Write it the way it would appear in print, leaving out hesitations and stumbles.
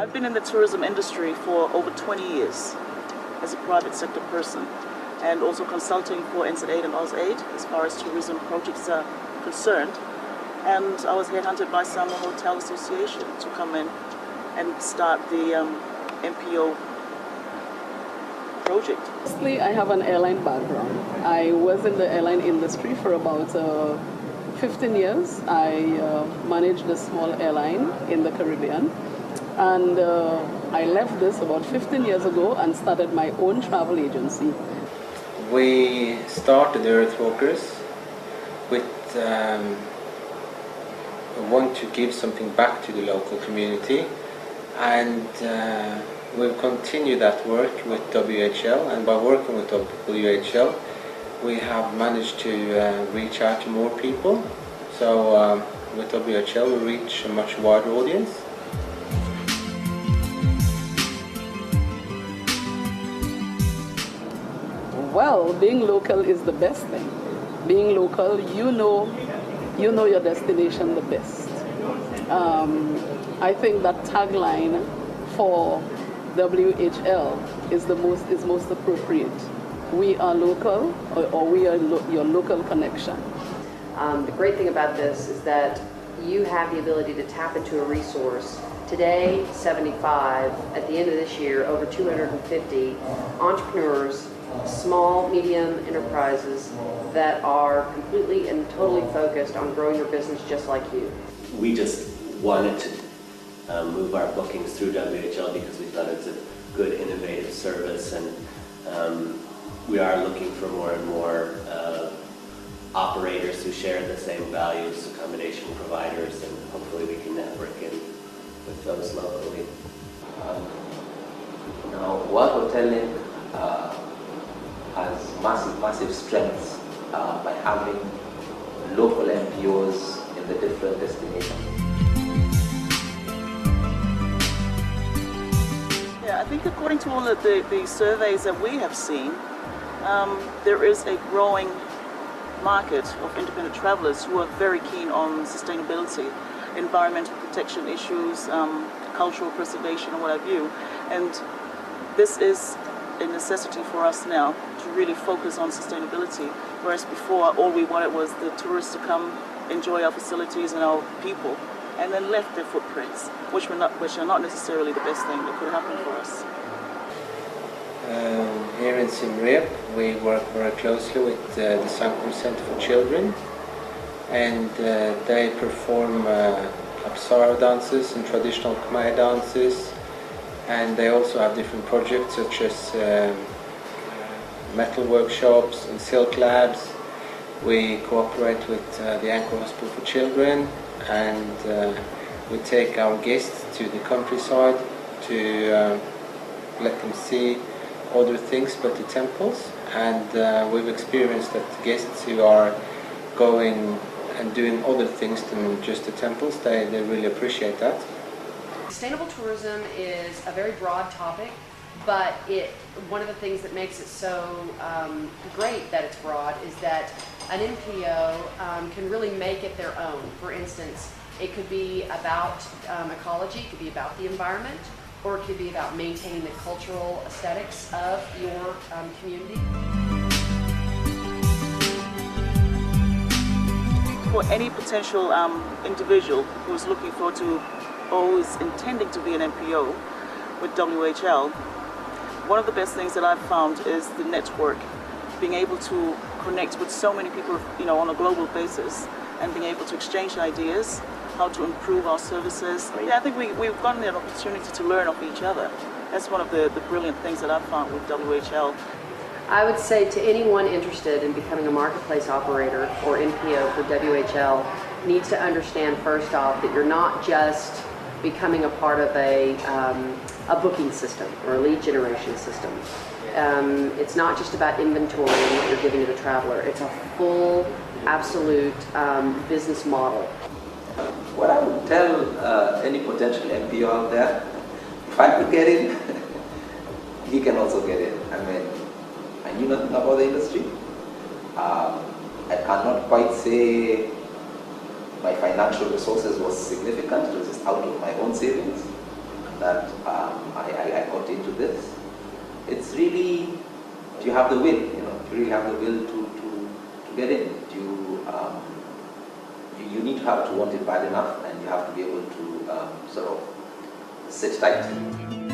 I've been in the tourism industry for over 20 years as a private sector person, and also consulting for NZ8 and AUS8 as far as tourism projects are concerned. And I was headhunted by some hotel association to come in and start the MPO project. Firstly, I have an airline background. I was in the airline industry for about 15 years. I managed a small airline in the Caribbean, and I left this about 15 years ago and started my own travel agency. We started Earthwalkers with want to give something back to the local community, and we'll continue that work with WHL, and by working with WHL we have managed to reach out to more people. So with WHL we reach a much wider audience. Well, being local is the best thing. Being local, you know your destination the best. I think that tagline for WHL is most appropriate. We are local, or we are your local connection. The great thing about this is that you have the ability to tap into a resource. Today, 75. At the end of this year, over 250 entrepreneurs, small, medium enterprises that are completely and totally focused on growing your business just like you. We just wanted to move our bookings through WHL because we thought it was a good, innovative service, and we are looking for more and more operators who share the same values, accommodation providers, and hopefully we can network in with those locally. Now, World Hoteling has massive strengths by having local MPOs in the different destinations. Yeah, I think according to all of the surveys that we have seen, there is a growing market of independent travelers who are very keen on sustainability, environmental protection issues, cultural preservation and what have you. And this is a necessity for us now to really focus on sustainability, whereas before all we wanted was the tourists to come enjoy our facilities and our people, and then left their footprints, which are not necessarily the best thing that could happen for us. Here in Siem Reap we work very closely with the Sangkum Center for Children, and they perform Apsara dances and traditional Khmer dances, and they also have different projects such as metal workshops and silk labs. We cooperate with the Anchor Hospital for Children, and we take our guests to the countryside to let them see other things but the temples, and we've experienced that guests who are going and doing other things than just the temples, they really appreciate that. Sustainable tourism is a very broad topic, but one of the things that makes it so great that it's broad is that an MPO can really make it their own. For instance, it could be about ecology, it could be about the environment, or it could be about maintaining the cultural aesthetics of your community. For any potential individual who is looking forward to or who is intending to be an MPO with WHL, one of the best things that I've found is the network, being able to connect with so many people, on a global basis, and being able to exchange ideas, how to improve our services. Yeah, I think we've gotten an opportunity to learn off each other. That's one of the brilliant things that I've found with WHL. I would say to anyone interested in becoming a marketplace operator or MPO for WHL needs to understand first off that you're not just becoming a part of a booking system or a lead generation system. It's not just about inventory and what you're giving to the traveler. It's a full, absolute business model. What I would tell any potential MPO out there, if I could get in, he can also get in. I mean, I knew nothing about the industry. I cannot quite say my financial resources was significant. It was just out of my own savings. that I got into this. It's really, do you have the will? You know, do you really have the will to get in? Do you, you need to want it bad enough, and you have to be able to sort of sit tight.